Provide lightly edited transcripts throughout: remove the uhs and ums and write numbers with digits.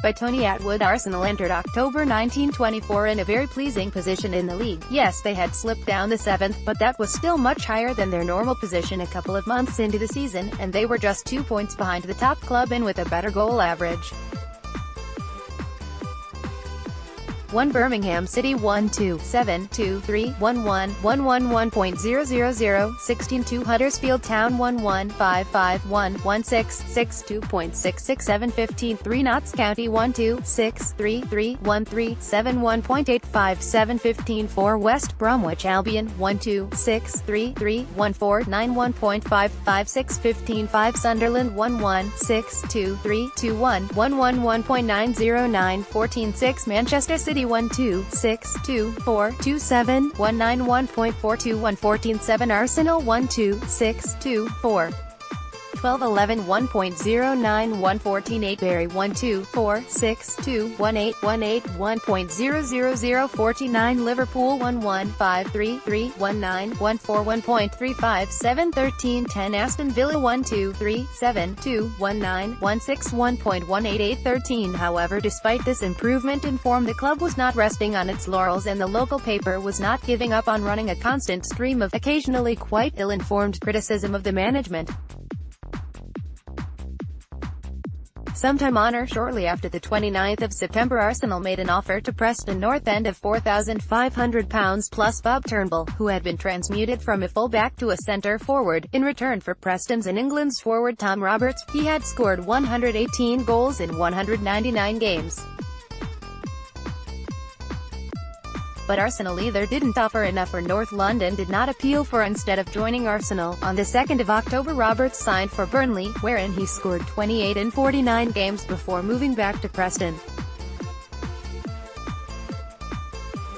by Tony Attwood Arsenal entered October 1924 in a very pleasing position in the league. Yes, they had slipped down the 7th, but that was still much higher than their normal position a couple of months into the season, and they were just 2 points behind the top club and with a better goal average. 1 Birmingham City 1-2-7-2-3-1-1-1-1.000 16-2 Huddersfield Town 1-1-5-5-1-1-6 6-2.667 Notts County 1-2-6-3-3-1-3-7.85-7 West Bromwich Albion 1-2-6-3-3-1-4-9-1.5-5-6 Sunderland 1-1-6-2-3-2-1-1-1-909 Manchester City 1-2-6-2-4-2-7-191.42-1 Arsenal 1-2-6-2-4 12-11 1.09 114 Barry 1-2-4-6-2-18-18 1.000 Liverpool 1-1-5-3-3-1-9-141.357 Aston Villa 1-2-3-7-2-19-161.188 However, despite this improvement in form, the club was not resting on its laurels, and the local paper was not giving up on running a constant stream of occasionally quite ill-informed criticism of the management. Sometime on or shortly after the 29th of September, Arsenal made an offer to Preston North End of £4,500 plus Bob Turnbull, who had been transmuted from a full-back to a centre-forward. In return for Preston's and England's forward Tom Roberts, he had scored 118 goals in 199 games. But Arsenal either didn't offer enough or North London did not appeal for. Instead of joining Arsenal, on the 2nd of October Roberts signed for Burnley, wherein he scored 28 in 49 games before moving back to Preston.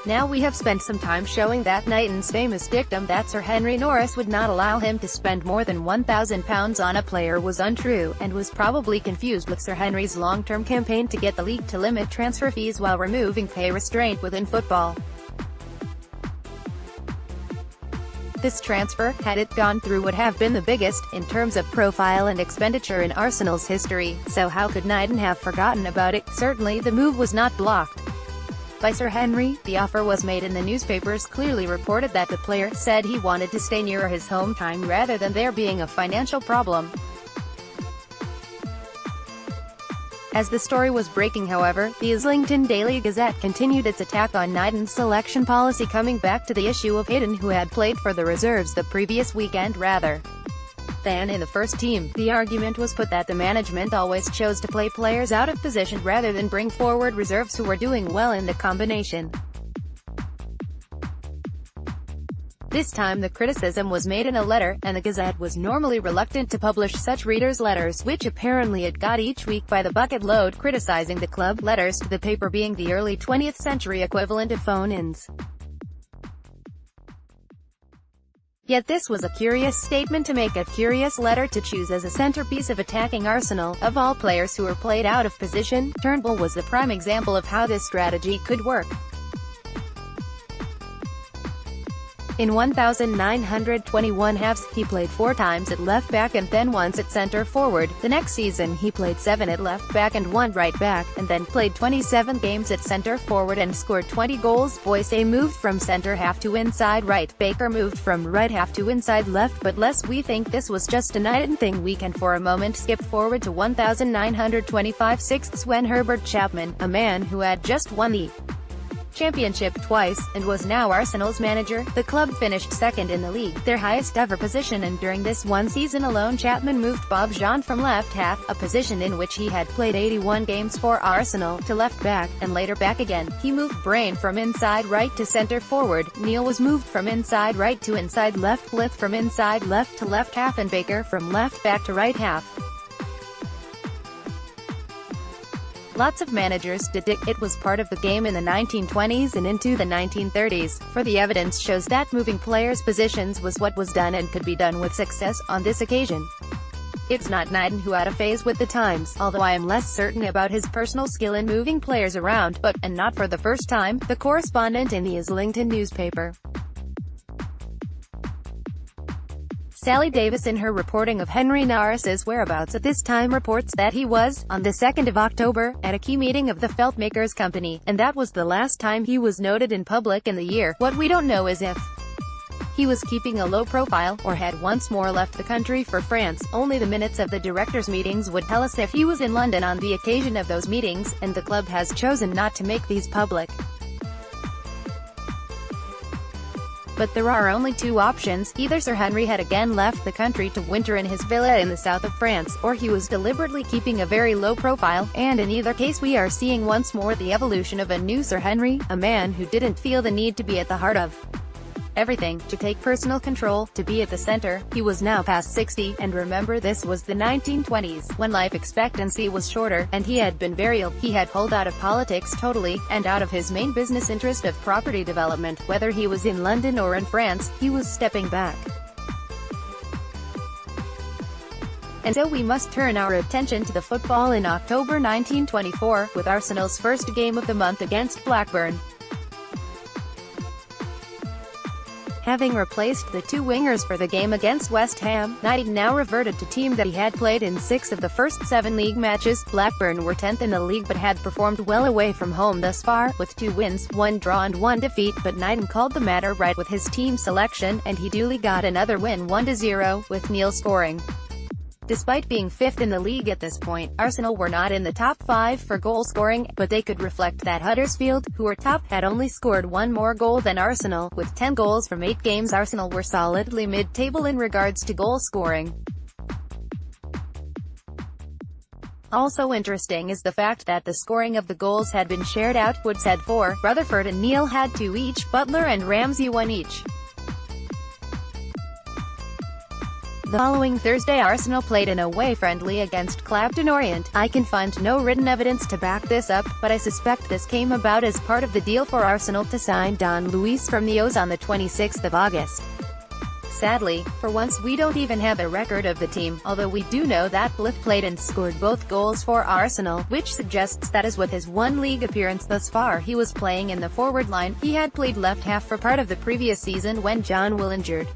Now we have spent some time showing that Knighton's famous dictum that Sir Henry Norris would not allow him to spend more than £1,000 on a player was untrue, and was probably confused with Sir Henry's long-term campaign to get the league to limit transfer fees while removing pay restraint within football. This transfer, had it gone through, would have been the biggest, in terms of profile and expenditure, in Arsenal's history, so how could Knighton have forgotten about it? Certainly the move was not blocked by Sir Henry. The offer was made, and the newspapers clearly reported that the player said he wanted to stay near his home time rather than there being a financial problem. As the story was breaking, however, the Islington Daily Gazette continued its attack on Knighton's selection policy, coming back to the issue of Hayden, who had played for the reserves the previous weekend rather than in the first team. The argument was put that the management always chose to play players out of position rather than bring forward reserves who were doing well in the combination. This time the criticism was made in a letter, and the Gazette was normally reluctant to publish such readers' letters, which apparently it got each week by the bucket load, criticizing the club, letters to the paper being the early 20th century equivalent of phone-ins. Yet this was a curious statement to make, a curious letter to choose as a centerpiece of attacking Arsenal. Of all players who were played out of position, Turnbull was the prime example of how this strategy could work. In 1,921 halves, he played 4 times at left-back and then once at centre-forward. The next season he played 7 at left-back and 1 right-back, and then played 27 games at centre-forward and scored 20 goals. Boyce moved from centre-half to inside right, Baker moved from right-half to inside left, but lest we think this was just a Knighton thing, we can for a moment skip forward to 1,925 sixths, when Herbert Chapman, a man who had just won the championship twice, and was now Arsenal's manager. The club finished second in the league, their highest ever position, and during this one season alone Chapman moved Bob Jean from left half, a position in which he had played 81 games for Arsenal, to left back, and later back again. He moved Brain from inside right to centre forward, Neil was moved from inside right to inside left, Blith from inside left to left half, and Baker from left back to right half. Lots of managers did it. It was part of the game in the 1920s and into the 1930s, for the evidence shows that moving players' positions was what was done and could be done with success. On this occasion, it's not Knighton who had a phase with the times, although I am less certain about his personal skill in moving players around, but, and not for the first time, the correspondent in the Islington newspaper Sally Davis, in her reporting of Henry Norris's whereabouts at this time, reports that he was, on the 2nd of October, at a key meeting of the Feltmakers Company, and that was the last time he was noted in public in the year. What we don't know is if he was keeping a low profile, or had once more left the country for France. Only the minutes of the directors' meetings would tell us if he was in London on the occasion of those meetings, and the club has chosen not to make these public. But there are only two options: either Sir Henry had again left the country to winter in his villa in the south of France, or he was deliberately keeping a very low profile, and in either case we are seeing once more the evolution of a new Sir Henry, a man who didn't feel the need to be at the heart of everything, to take personal control, to be at the center. He was now past 60, and remember, this was the 1920s, when life expectancy was shorter, and he had been very ill. He had pulled out of politics totally, and out of his main business interest of property development. Whether he was in London or in France, he was stepping back. And so we must turn our attention to the football in October 1924, with Arsenal's first game of the month against Blackburn. Having replaced the two wingers for the game against West Ham, Knighton now reverted to team that he had played in 6 of the first 7 league matches. Blackburn were 10th in the league but had performed well away from home thus far, with 2 wins, 1 draw and 1 defeat, but Knighton called the matter right with his team selection, and he duly got another win, 1-0, with Neil scoring. Despite being 5th in the league at this point, Arsenal were not in the top 5 for goal scoring, but they could reflect that Huddersfield, who were top, had only scored 1 more goal than Arsenal. With 10 goals from 8 games, Arsenal were solidly mid-table in regards to goal scoring. Also interesting is the fact that the scoring of the goals had been shared out. Woods had 4, Rutherford and Neil had 2 each, Butler and Ramsey 1 each. The following Thursday Arsenal played an away friendly against Clapton Orient. I can find no written evidence to back this up, but I suspect this came about as part of the deal for Arsenal to sign Don Luis from the O's on the 26th of August. Sadly, for once we don't even have a record of the team, although we do know that Blyth played and scored both goals for Arsenal, which suggests that as with his 1 league appearance thus far he was playing in the forward line. He had played left half for part of the previous season when John Will injured.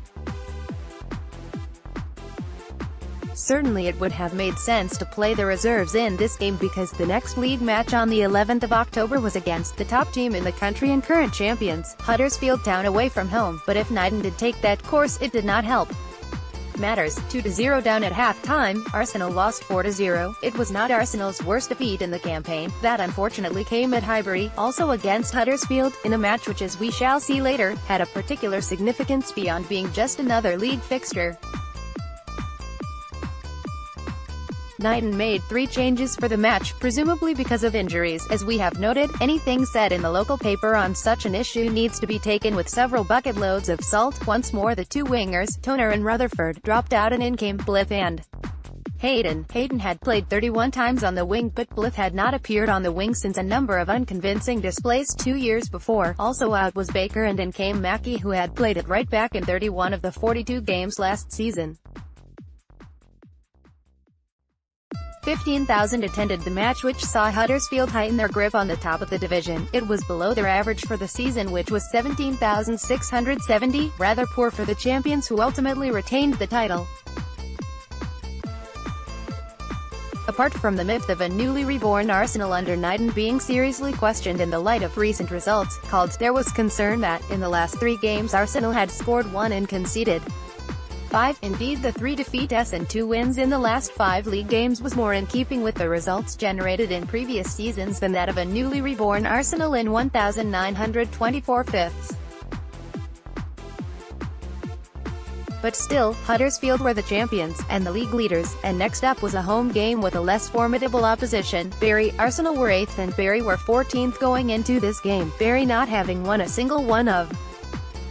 Certainly it would have made sense to play the reserves in this game because the next league match on the 11th of October was against the top team in the country and current champions, Huddersfield Town, away from home. But if Knighton did take that course, it did not help matters. 2-0 down at half-time, Arsenal lost 4-0. It was not Arsenal's worst defeat in the campaign. That unfortunately came at Highbury, also against Huddersfield, in a match which, as we shall see later, had a particular significance beyond being just another league fixture. Knighton made 3 changes for the match, presumably because of injuries. As we have noted, anything said in the local paper on such an issue needs to be taken with several bucket loads of salt. Once more the 2 wingers, Toner and Rutherford, dropped out and in came Blyth and Hayden. Hayden had played 31 times on the wing, but Blyth had not appeared on the wing since a number of unconvincing displays 2 years before. Also out was Baker and in came Mackey, who had played at right back in 31 of the 42 games last season. 15,000 attended the match, which saw Huddersfield tighten their grip on the top of the division. It was below their average for the season, which was 17,670, rather poor for the champions who ultimately retained the title. Apart from the myth of a newly reborn Arsenal under Knighton being seriously questioned in the light of recent results, there was concern that, in the last 3 games Arsenal had scored 1 and conceded 5. Indeed, the 3 defeats and 2 wins in the last 5 league games was more in keeping with the results generated in previous seasons than that of a newly reborn Arsenal in 1924 fifths. But still, Huddersfield were the champions, and the league leaders, and next up was a home game with a less formidable opposition, Bury. Arsenal were 8th and Bury were 14th going into this game, Bury not having won a single one of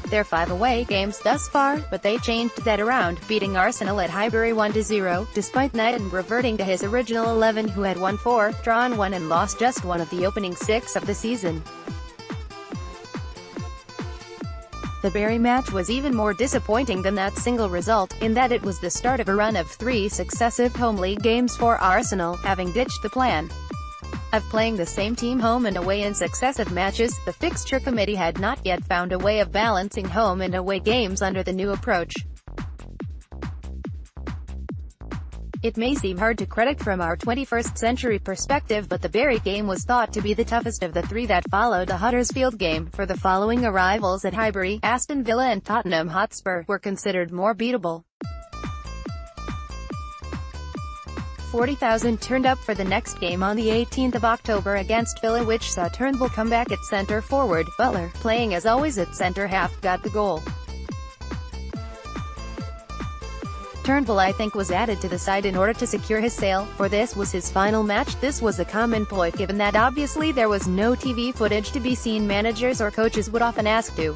their 5 away games thus far, but they changed that around, beating Arsenal at Highbury 1-0, despite Knighton reverting to his original 11, who had won 4, drawn 1 and lost just 1 of the opening 6 of the season. The Bury match was even more disappointing than that single result, in that it was the start of a run of 3 successive home league games for Arsenal, having ditched the plan of playing the same team home and away in successive matches. The fixture committee had not yet found a way of balancing home and away games under the new approach. It may seem hard to credit from our 21st century perspective, but the Bury game was thought to be the toughest of the three that followed the Huddersfield game, for the following arrivals at Highbury, Aston Villa and Tottenham Hotspur were considered more beatable. 40,000 turned up for the next game on the 18th of October against Villa, which saw Turnbull come back at centre forward. Butler, playing as always at centre half, got the goal. Turnbull, I think, was added to the side in order to secure his sale, for this was his final match. This was a common ploy, given that obviously there was no TV footage to be seen. Managers or coaches would often ask to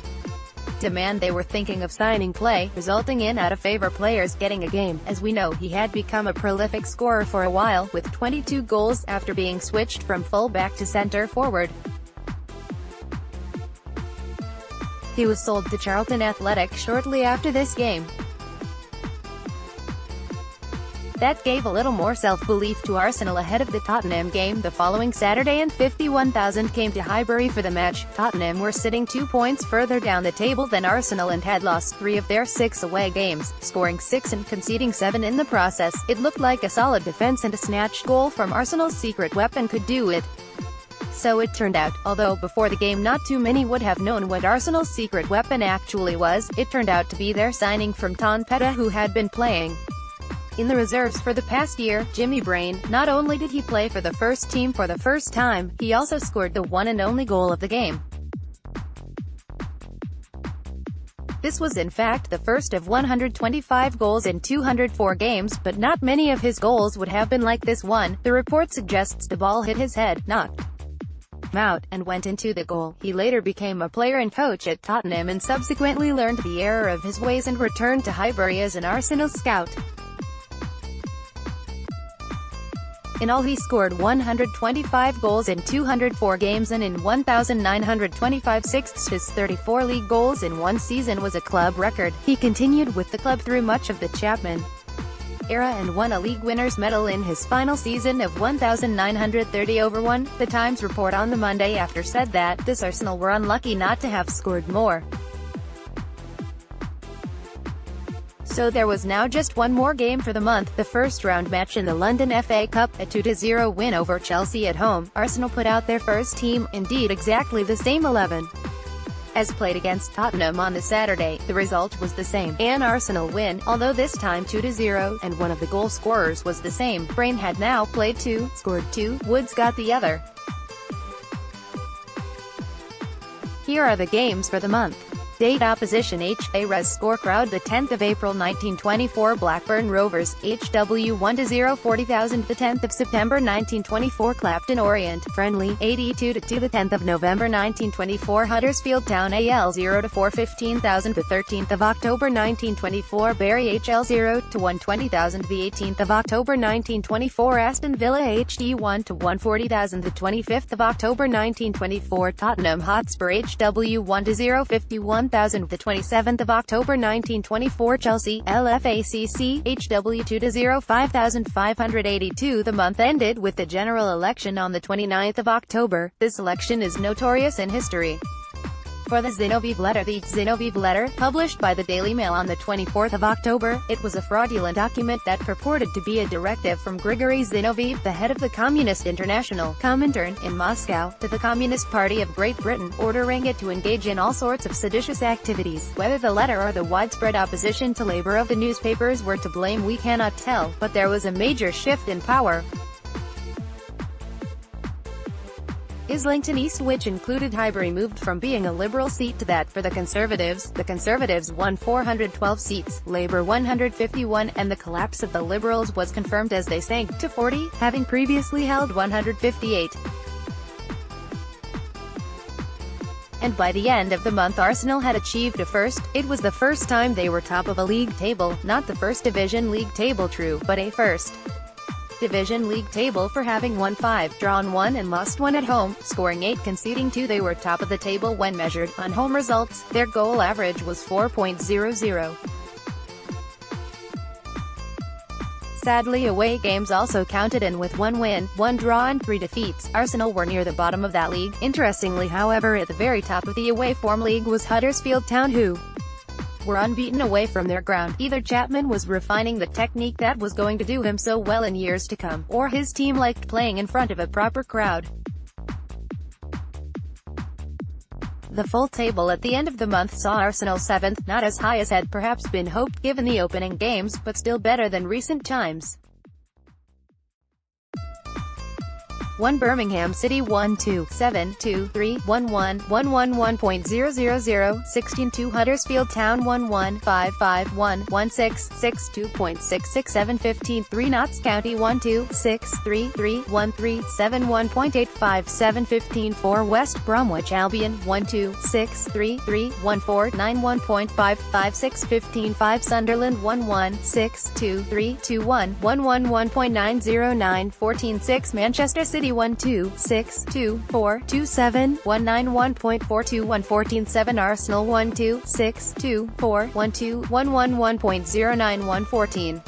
demand they were thinking of signing play, resulting in out-of-favor players getting a game. As we know, he had become a prolific scorer for a while, with 22 goals after being switched from full-back to centre forward. He was sold to Charlton Athletic shortly after this game. That gave a little more self-belief to Arsenal ahead of the Tottenham game the following Saturday, and 51,000 came to Highbury for the match. Tottenham were sitting 2 points further down the table than Arsenal and had lost 3 of their 6 away games, scoring 6 and conceding 7 in the process. It looked like a solid defense and a snatched goal from Arsenal's secret weapon could do it. So it turned out, although before the game not too many would have known what Arsenal's secret weapon actually was. It turned out to be their signing from Tonpeta, who had been playing in the reserves for the past year, Jimmy Brain. Not only did he play for the first team for the first time, he also scored the one and only goal of the game. This was in fact the first of 125 goals in 204 games, but not many of his goals would have been like this one. The report suggests the ball hit his head, knocked him out, and went into the goal. He later became a player and coach at Tottenham and subsequently learned the error of his ways and returned to Highbury as an Arsenal scout. In all, he scored 125 goals in 204 games and in 1,925 assists. His 34 league goals in one season was a club record. He continued with the club through much of the Chapman era and won a league winners' medal in his final season of 1,930/1. The Times report on the Monday after said that this Arsenal were unlucky not to have scored more. So there was now just one more game for the month, the first-round match in the London FA Cup, a 2-0 win over Chelsea at home. Arsenal put out their first team, indeed exactly the same 11 as played against Tottenham on the Saturday. The result was the same, an Arsenal win, although this time 2-0, and one of the goal scorers was the same. Brain had now played 2, scored 2, Woods got the other. Here are the games for the month. Date: opposition HA Res score crowd the 10th of April 1924 Blackburn Rovers HW 1-0 40,000 the 10th of September 1924 Clapton Orient friendly 82-2 the 10th of November 1924 Huddersfield Town AL 0-4 15,000 the 13th of October 1924 Bury HL 0-1 20,000 the 18th of October 1924 Aston Villa HD 1-1 40,000 the 25th of October 1924 Tottenham Hotspur HW 1-0 51,000 the 27th of October 1924 Chelsea LFACC HW 2-0 5,582. The month ended with the general election on the 29th of October. This election is notorious in history for the Zinoviev letter. The Zinoviev letter, published by the Daily Mail on the 24th of October, it was a fraudulent document that purported to be a directive from Grigory Zinoviev, the head of the Communist International, Comintern, in Moscow, to the Communist Party of Great Britain, ordering it to engage in all sorts of seditious activities. Whether the letter or the widespread opposition to Labour of the newspapers were to blame we cannot tell, but there was a major shift in power. Islington East, which included Highbury, moved from being a Liberal seat to that for the Conservatives. The Conservatives won 412 seats, Labour 151, and the collapse of the Liberals was confirmed as they sank to 40, having previously held 158. And by the end of the month Arsenal had achieved a first. It was the first time they were top of a league table, not the First Division League table true, but a First Division League table for having won 5, drawn 1 and lost 1 at home, scoring 8, conceding 2. They were top of the table when measured on home results. Their goal average was 4.00. Sadly, away games also counted, and with 1 win, 1 draw and 3 defeats, Arsenal were near the bottom of that league. Interestingly, however, at the very top of the away form league was Huddersfield Town, who were unbeaten away from their ground. Either Chapman was refining the technique that was going to do him so well in years to come, or his team liked playing in front of a proper crowd. The full table at the end of the month saw Arsenal 7th, not as high as had perhaps been hoped given the opening games, but still better than recent times. 1 Birmingham City 1-2, 7-2, 3, 1-1, 1-1-1.000, 16-2 Huddersfield Town 1-1, 5-5-1, 1-6, 6-2.667 15-3 Notts County 1-2, 6-3, 3-1-3, 7-1.857 15-4 West Bromwich Albion 1-2, 6-3, 3-1-4, 9-1.556 15-5 Sunderland 1-1, 6-2, 3-2-1, 1-1-1.909 14-6 Manchester City 1-2, 6-2, 4-2-7, 191.421 14-7 Arsenal 1-2, 6-2, 4-1-2, 111.091 14.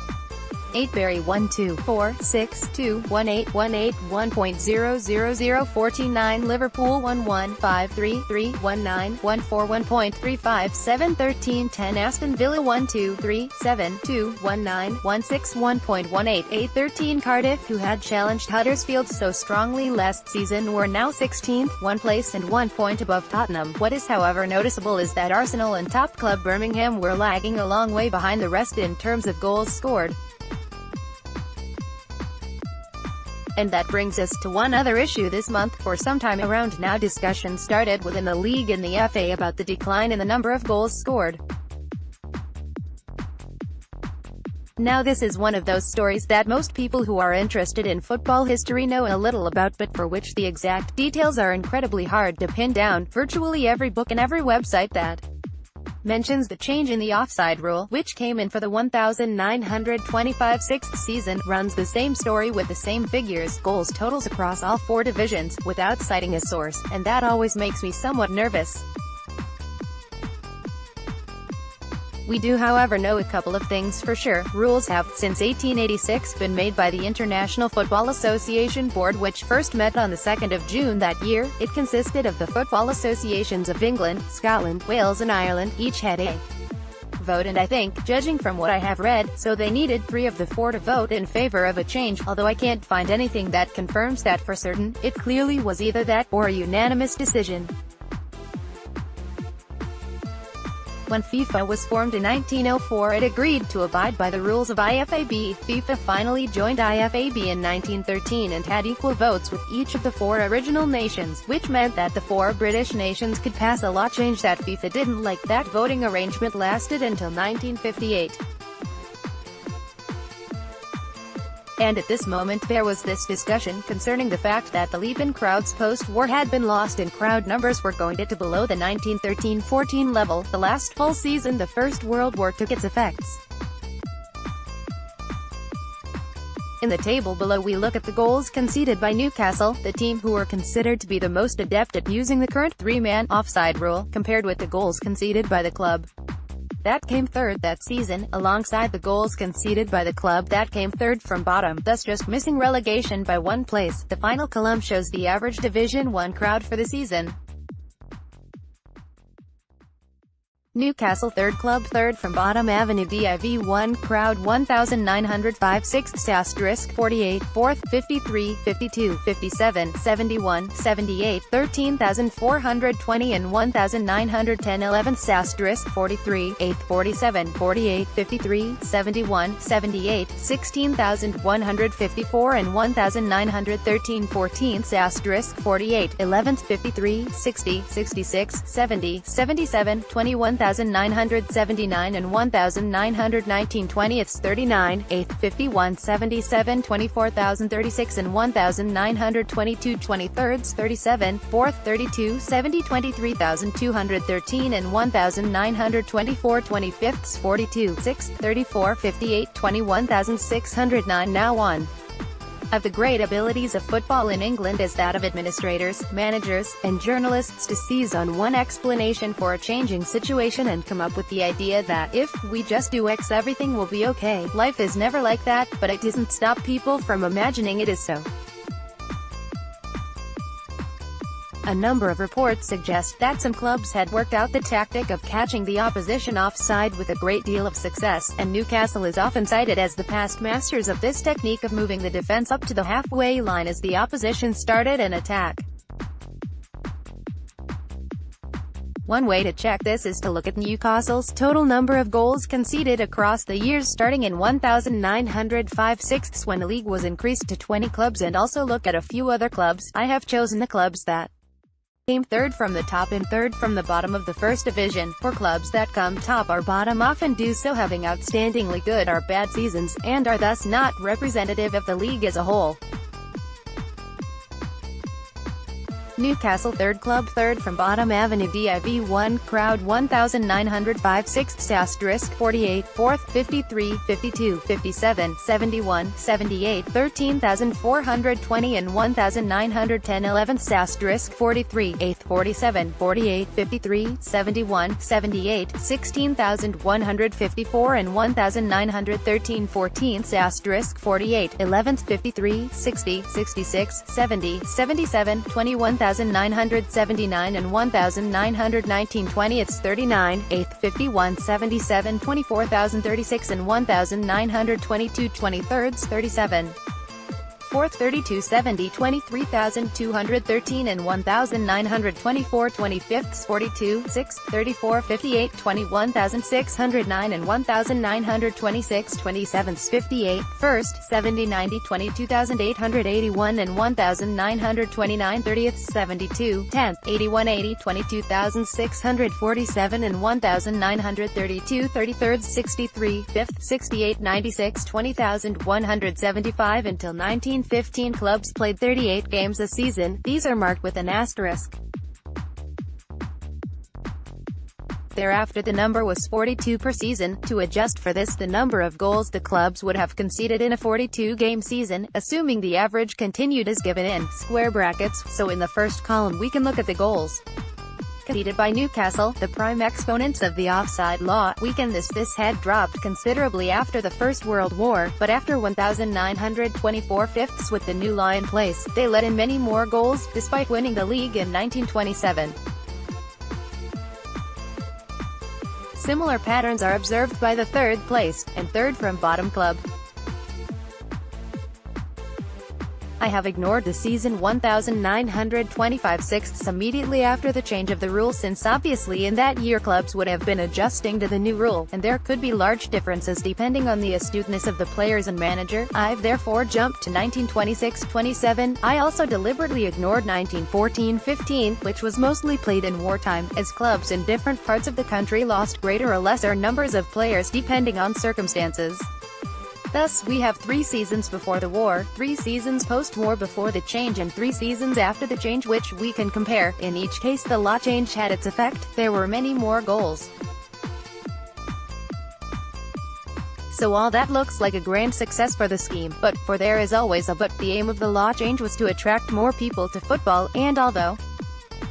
8 Barry 1-2, 4-6-2, 1-8, 1-8, 1.000 14-9 Liverpool 1-1, 5-3, 3-1-9, 1-4 1.357 13-10 Aston Villa 1-2, 3-7, 2-1-9, 1-6 1.18 8-13 Cardiff, who had challenged Huddersfield so strongly last season, were now 16th, 1 place and 1 point above Tottenham. What is however noticeable is that Arsenal and top club Birmingham were lagging a long way behind the rest in terms of goals scored. And that brings us to one other issue this month. For some time around now, discussion started within the league and the FA about the decline in the number of goals scored. Now this is one of those stories that most people who are interested in football history know a little about, but for which the exact details are incredibly hard to pin down. Virtually every book and every website that mentions the change in the offside rule, which came in for the 1925 sixth season, runs the same story with the same figures, goals totals across all 4 divisions, without citing a source, and that always makes me somewhat nervous. We do however know a couple of things for sure. Rules have, since 1886, been made by the International Football Association Board, which first met on the 2nd of June that year. It consisted of the football associations of England, Scotland, Wales and Ireland. Each had a vote, and I think, judging from what I have read, so they needed 3 of the 4 to vote in favor of a change, although I can't find anything that confirms that for certain. It clearly was either that, or a unanimous decision. When FIFA was formed in 1904, it agreed to abide by the rules of IFAB. FIFA finally joined IFAB in 1913 and had equal votes with each of the 4 original nations, which meant that the 4 British nations could pass a law change that FIFA didn't like. That voting arrangement lasted until 1958. And at this moment there was this discussion concerning the fact that the leap in crowds post-war had been lost and crowd numbers were going to below the 1913-14 level, the last full season the First World War took its effects. In the table below we look at the goals conceded by Newcastle, the team who were considered to be the most adept at using the current 3-man offside rule, compared with the goals conceded by the club that came third that season, alongside the goals conceded by the club that came third from bottom, thus just missing relegation by 1 place. The final column shows the average Division 1 crowd for the season. Newcastle third, club third from bottom, Avenue Div 1 crowd 1905 6th asterisk 48 4th 53 52 57 71 78 13,420 and 1910 11th asterisk 43 8th 47 48 53 71 78 16,154 and 1913 14th asterisk 48 11th 53 60 66 70 77 21,979 and 1919 20th 39 8th 51 77 24,036 and 1922 23rd 37 4th 32 70 23,213 and 1924 25th 42 6th 34 58 21,609. Now one of the great abilities of football in England is that of administrators, managers, and journalists to seize on one explanation for a changing situation and come up with the idea that, if we just do X everything will be okay. Life is never like that, but it doesn't stop people from imagining it is so. A number of reports suggest that some clubs had worked out the tactic of catching the opposition offside with a great deal of success, and Newcastle is often cited as the past masters of this technique of moving the defence up to the halfway line as the opposition started an attack. One way to check this is to look at Newcastle's total number of goals conceded across the years starting in 1905-06 when the league was increased to 20 clubs, and also look at a few other clubs. I have chosen the clubs that came third from the top and third from the bottom of the first division. For clubs that come top or bottom often do so having outstandingly good or bad seasons, and are thus not representative of the league as a whole. Newcastle third club third from bottom Avenue Div 1 crowd 1905 sixth asterisk 48 fourth 53 52 57 71 78 13,420 and 1910 11th asterisk 43 8th 47 48 53 71 78 16,154 and 1913 14th asterisk 48 11th 53 60 66 70 77 21,979 and 1919 20th 39 8th 51 77 24,036 and 1922 23rd 37 4th 32 70 23,213 and 1924 25th 42 6th 34 58 21,609 and 1926 27th 58 1st 70 90 22,881 and 1929 30th 72 10th 81 80 22,647 and 1932 33rd 63 5th 68 96 20,175 until 1915 clubs played 38 games a season. These are marked with an asterisk. Thereafter the number was 42 per season. To adjust for this, the number of goals the clubs would have conceded in a 42-game season, assuming the average continued as given in square brackets. So in the first column we can look at the goals conceded by Newcastle, the prime exponents of the offside law. Weakened this had dropped considerably after the First World War, but after 1924 fifths with the new law in place, they let in many more goals, despite winning the league in 1927. Similar patterns are observed by the third placed, and third from bottom club. I have ignored the season 1925 sixths immediately after the change of the rule, since obviously in that year clubs would have been adjusting to the new rule, and there could be large differences depending on the astuteness of the players and manager. I've therefore jumped to 1926-27. I also deliberately ignored 1914-15, which was mostly played in wartime, as clubs in different parts of the country lost greater or lesser numbers of players depending on circumstances. Thus, we have 3 seasons before the war, 3 seasons post-war before the change, and 3 seasons after the change which we can compare. In each case the law change had its effect. There were many more goals. So all that looks like a grand success for the scheme, but, for there is always a but, the aim of the law change was to attract more people to football, and although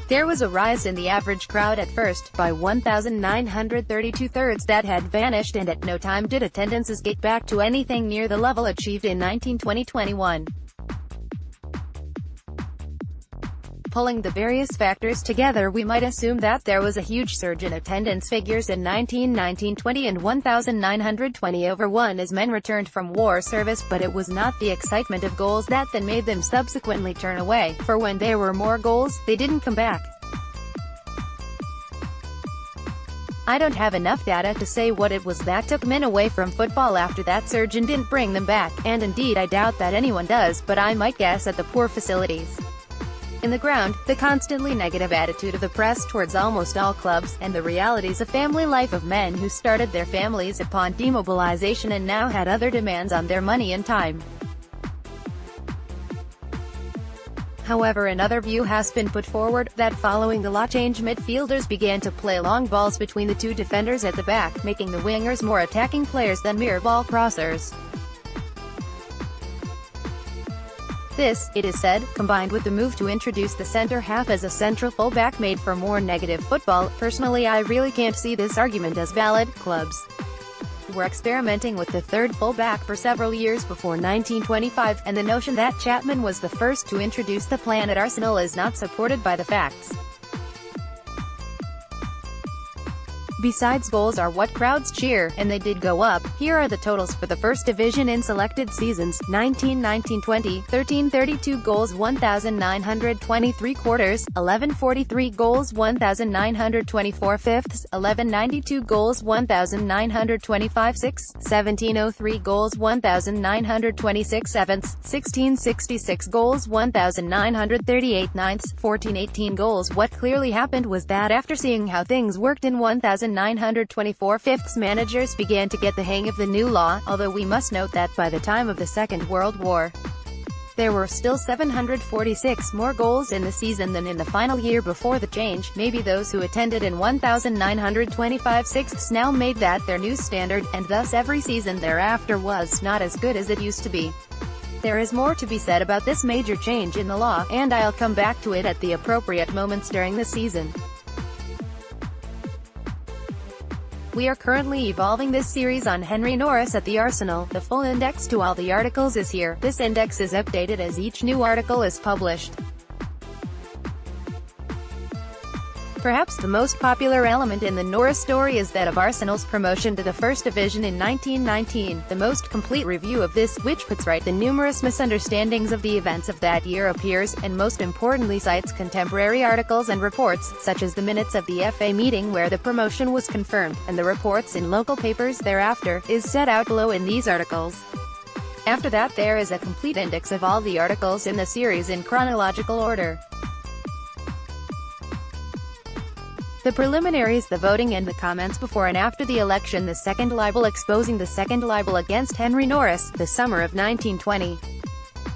there was a rise in the average crowd at first, by 1932 thirds that had vanished, and at no time did attendances get back to anything near the level achieved in 1920-21. Pulling the various factors together, we might assume that there was a huge surge in attendance figures in 1919-20 and 1920/1 as men returned from war service, but it was not the excitement of goals that then made them subsequently turn away, for when there were more goals, they didn't come back. I don't have enough data to say what it was that took men away from football after that surge and didn't bring them back, and indeed I doubt that anyone does, but I might guess at the poor facilities in the ground, the constantly negative attitude of the press towards almost all clubs, and the realities of family life of men who started their families upon demobilization and now had other demands on their money and time. However, another view has been put forward, that following the law change midfielders began to play long balls between the 2 defenders at the back, making the wingers more attacking players than mere ball crossers. This, it is said, combined with the move to introduce the center half as a central fullback, made for more negative football. Personally, I really can't see this argument as valid. Clubs were experimenting with the third fullback for several years before 1925, and the notion that Chapman was the first to introduce the plan at Arsenal is not supported by the facts. Besides, goals are what crowds cheer, and they did go up. Here are the totals for the First Division in selected seasons: 1919-20, 1332 goals, 1,923 quarters; 1143 goals, 1,924 fifths; 1192 goals, 1,925 sixths; 1703 goals, 1,926 sevenths; 1666 goals, 1,938 ninths; 1418 goals. What clearly happened was that after seeing how things worked in 1,924 fifths, managers began to get the hang of the new law, although we must note that by the time of the Second World War, there were still 746 more goals in the season than in the final year before the change. Maybe those who attended in 1,925 sixths now made that their new standard, and thus every season thereafter was not as good as it used to be. There is more to be said about this major change in the law, and I'll come back to it at the appropriate moments during the season. We are currently evolving this series on Henry Norris at the Arsenal. The full index to all the articles is here. This index is updated as each new article is published. Perhaps the most popular element in the Norris story is that of Arsenal's promotion to the First Division in 1919. The most complete review of this, which puts right the numerous misunderstandings of the events of that year, appears, and most importantly cites contemporary articles and reports, such as the minutes of the FA meeting where the promotion was confirmed, and the reports in local papers thereafter, is set out below in these articles. After that there is a complete index of all the articles in the series in chronological order. The preliminaries, the voting and the comments before and after the election, the second libel exposing the second libel against Henry Norris, the summer of 1920.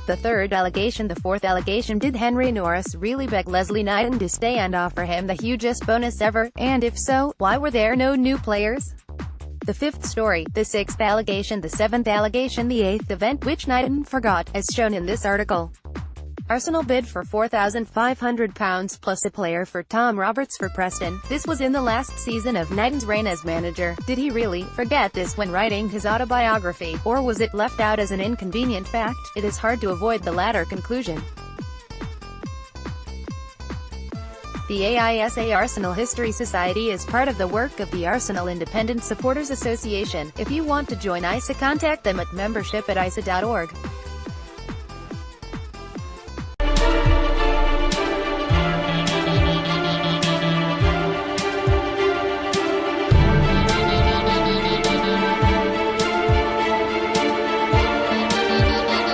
The third allegation, the fourth allegation, did Henry Norris really beg Leslie Knighton to stay and offer him the hugest bonus ever, and if so, why were there no new players? The fifth story, the sixth allegation, the seventh allegation, the eighth event, which Knighton forgot, as shown in this article. Arsenal bid for £4,500 plus a player for Tom Roberts for Preston. This was in the last season of Knighton's reign as manager. Did he really forget this when writing his autobiography, or was it left out as an inconvenient fact? It is hard to avoid the latter conclusion. The AISA Arsenal History Society is part of the work of the Arsenal Independent Supporters Association. If you want to join ISA, contact them at membership@isa.org.